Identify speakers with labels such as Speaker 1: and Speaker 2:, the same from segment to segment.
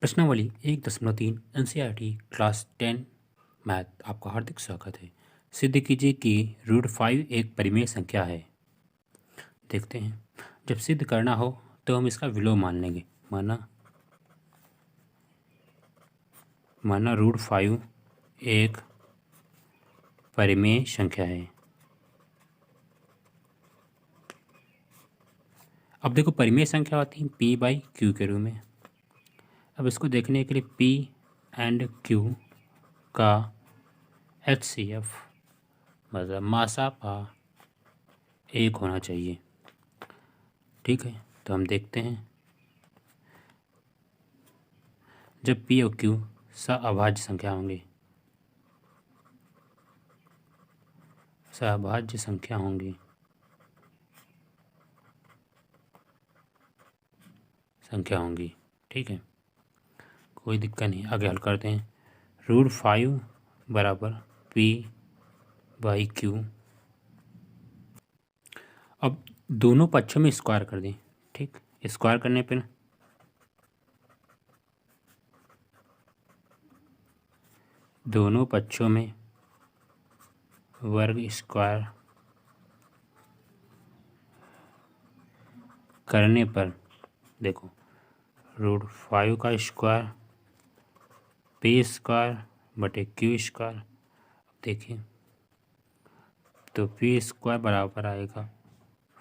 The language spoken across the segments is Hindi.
Speaker 1: प्रश्नावली 1.3 एनसीईआरटी क्लास 10 मैथ आपका हार्दिक स्वागत है। सिद्ध कीजिए कि √5 एक परिमेय संख्या है। देखते हैं, जब सिद्ध करना हो तो हम इसका विलोम मान लेंगे। माना √5 एक परिमेय संख्या है। अब देखो, परिमेय संख्या होती है P/Q के रूप में। अब इसको देखने के लिए P एंड Q का HCF मतलब मासापा 1 होना चाहिए। ठीक है, तो हम देखते हैं, जब P और Q सअभाज्य संख्या होंगी, सअभाज्य संख्या होंगी, ठीक है, कोई दिक्कत नहीं। आगे हल करते हैं। √5 बराबर P/Q। अब दोनों पक्षों में स्क्वायर कर दें। ठीक, स्क्वायर करने पर दोनों पक्षों में वर्ग स्क्वायर करने पर देखो, √5 का स्क्वायर P² / Q²। देखिए, तो P² बराबर आएगा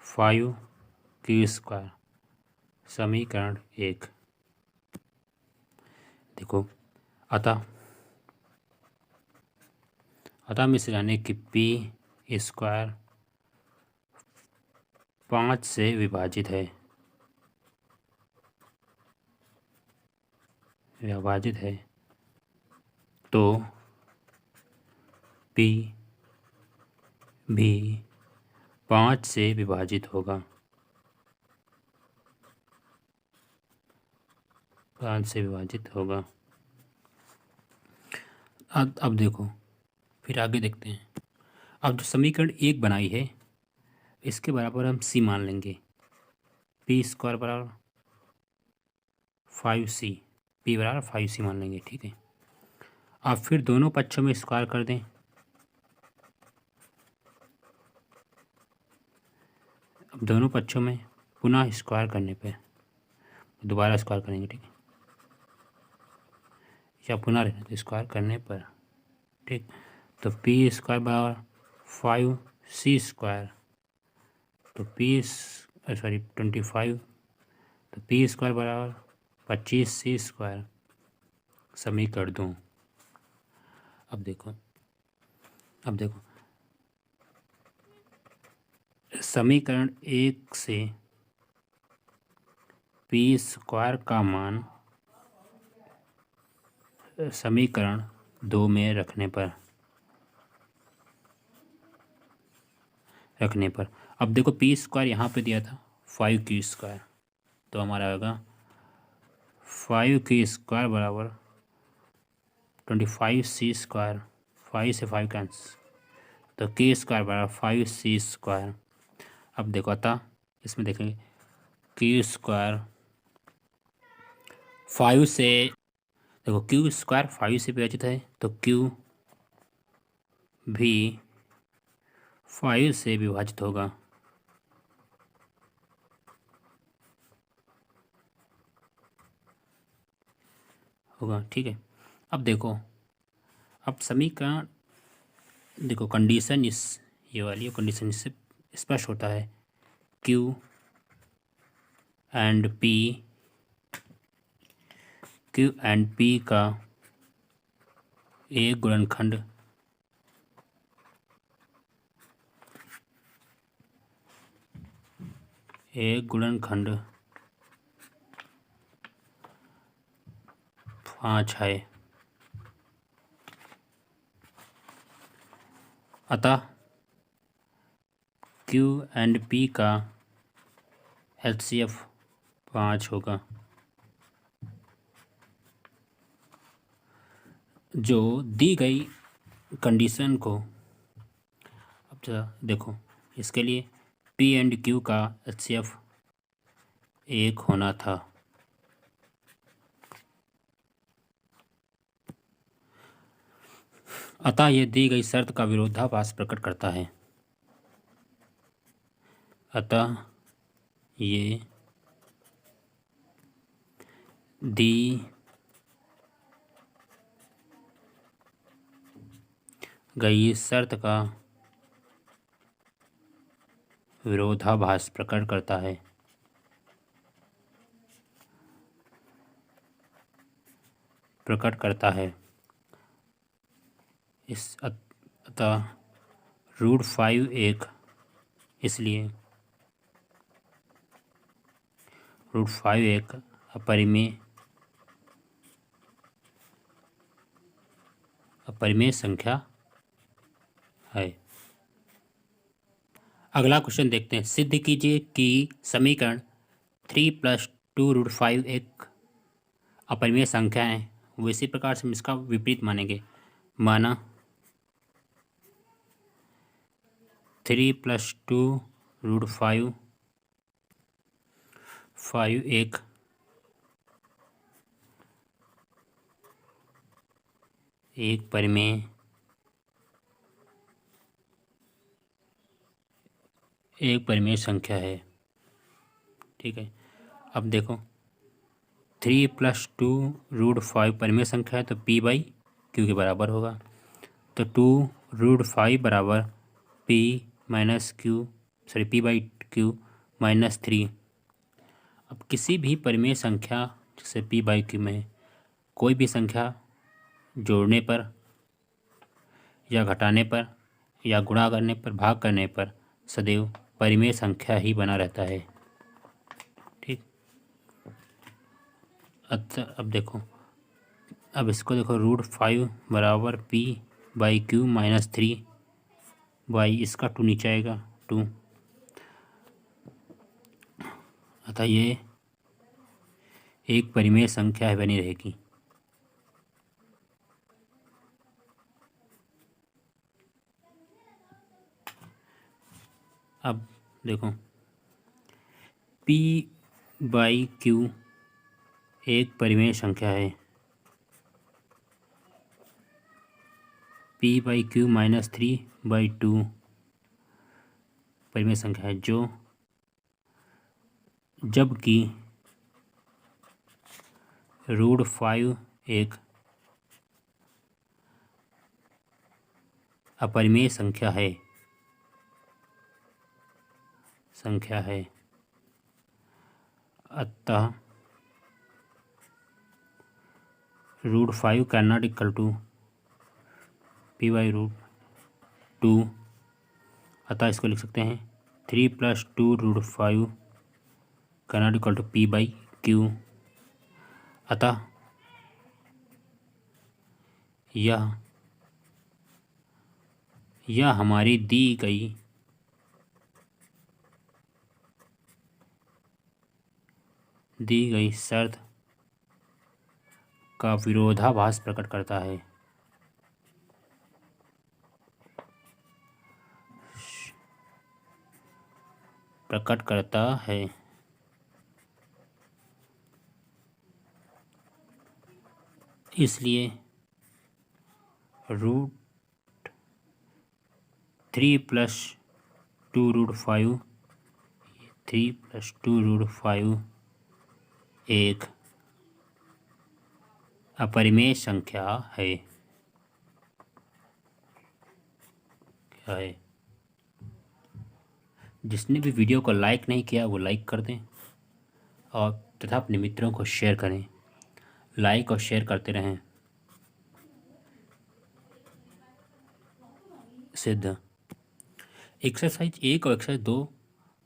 Speaker 1: 5Q²। समीकरण 1। देखो, अतः मिश्र यानी कि P² 5 से विभाजित है, तो P भी 5 से विभाजित होगा। 5 से विभाजित होगा। अब देखो, फिर आगे देखते हैं। अब जो समीकरण 1 बनाई है, इसके बराबर हम C मान लेंगे। P² बराबर 5C, P बराबर 5C मान लेंगे। ठीक है, अब फिर दोनों पक्षों में स्क्वायर कर दें। अब दोनों पक्षों में पुनः स्क्वायर करने पे दोबारा स्क्वायर करेंगे। ठीक है, या पुनः रहने तो स्क्वायर करने पर। ठीक, तो P² बराबर 5C², तो 25, तो P² बराबर 25C²। समीकरण 2। अब देखो, समीकरण 1 से P² का मान समीकरण 2 में रखने पर अब देखो, P² यहाँ पे दिया था 5Q², तो हमारा होगा 5Q² बराबर 25C²। 5 से 5 कैंसिल, तो Q² बराबर 5C²। अब देखो, अतः इसमें देखेंगे Q² 5 से, देखो Q² 5 से विभाजित है, तो Q भी 5 से विभाजित होगा। ठीक है, अब देखो, अब समीकरण देखो, कंडीशन ये वाली कंडीशन इससे स्पष्ट होता है। Q एंड P का एक गुणनखंड गुणनखंड 5 है। अतः Q एंड P का HCF 5 होगा। जो दी गई कंडीशन को, अब देखो, इसके लिए P एंड Q का HCF 1 होना था। अतः यह दी गई शर्त का विरोधाभास प्रकट करता है। अतः ये दी गई शर्त का विरोधाभास प्रकट करता है। इस अतः √5 एक, इसलिए √5 एक अपरिमेय संख्या है। अगला क्वेश्चन देखते हैं। सिद्ध कीजिए कि समीकरण 3 + 2√5 एक अपरिमेय संख्या है। वो इसी प्रकार से हम इसका विपरीत मानेंगे। माना 3 + 2√5 एक परिमेय संख्या है। ठीक है, अब देखो 3 + 2√5 परिमेय संख्या है तो p/q के बराबर होगा। तो 2√5 बराबर p/q -3। अब किसी भी परिमेय संख्या जैसे p/q में कोई भी संख्या जोड़ने पर या घटाने पर या गुणा करने पर, भाग करने पर सदैव परिमेय संख्या ही बना रहता है। ठीक, अब देखो, अब इसको देखो √5 बराबर p/q -3 बाई इसका 2 नीचे आएगा 2। अतः ये एक परिमेय संख्या बनी रहेगी। अब देखो p/q एक परिमेय संख्या है। p/q -3/2 परिमेय संख्या है, जो जबकि √5 एक अपरिमेय संख्या है। अतः √5 can not equal to p/√2। अतः इसको लिख सकते हैं 3 + 2√5 can not equal to p/q। अतः यह हमारी दी गई शर्त का विरोधाभास प्रकट करता है। इसलिए √3 + 2√5 एक अपरिमेय संख्या है। क्या है? जिसने भी वीडियो को लाइक नहीं किया वो लाइक कर दें और तथा अपने मित्रों को शेयर करें। लाइक और शेयर करते रहें। सिद्ध एक्सरसाइज 1 और एक्सरसाइज 2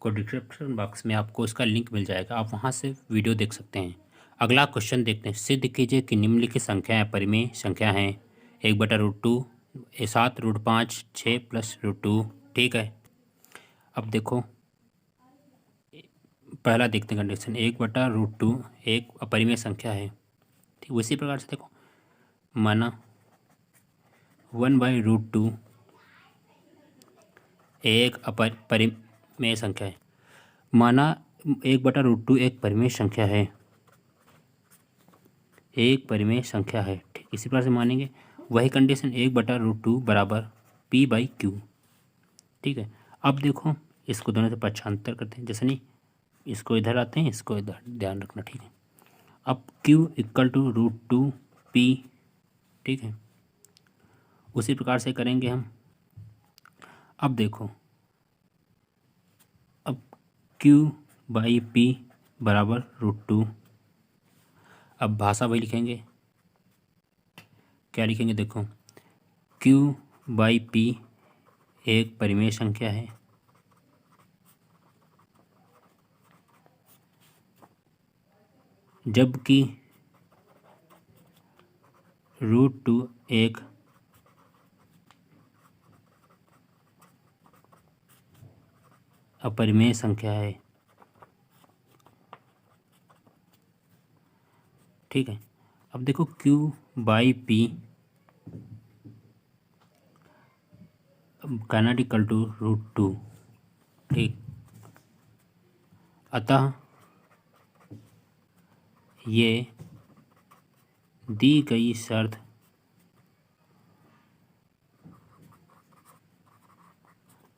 Speaker 1: को डिस्क्रिप्शन बॉक्स में आपको इसका लिंक मिल जाएगा, आप वहां से वीडियो देख सकते हैं। अगला क्वेश्चन देखते हैं। सिद्ध कीजिए कि निम्नलिखित संख्याएं परिमेय संख्या हैं। 1/√2 7 √5 6 + √2। ठीक है, अब देखो पहला देखते हैं कंडीशन। 1/√2 एक अपरिमेय संख्या है। ठीक, उसी प्रकार से देखो माना 1/√2 एक परिमेय संख्या है। माना 1/√2 एक परिमेय संख्या है। ठीक, इसी प्रकार से मानेंगे वही कंडीशन 1/√2 बराबर p/q। ठीक है, अब देखो इसको दोनों से पक्षांतर करते हैं, जैसे नहीं इसको इधर आते हैं, इसको इधर, ध्यान रखना। ठीक है, अब q = √2p। ठीक है, उसी प्रकार से करेंगे हम। अब देखो, अब q/p बराबर √2। अब भाषा वही लिखेंगे, क्या लिखेंगे देखो, q/p एक परिमेय संख्या है, जबकि √2 एक अपरिमेय संख्या है। ठीक है, अब देखो q/p कैनॉट इक्वल टू √2। ठीक, अतः ये दी गई शर्त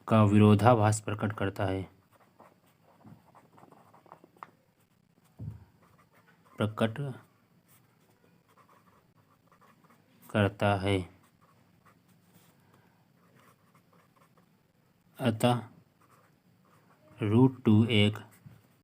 Speaker 1: का विरोधाभास प्रकट करता है। अतः √2 एक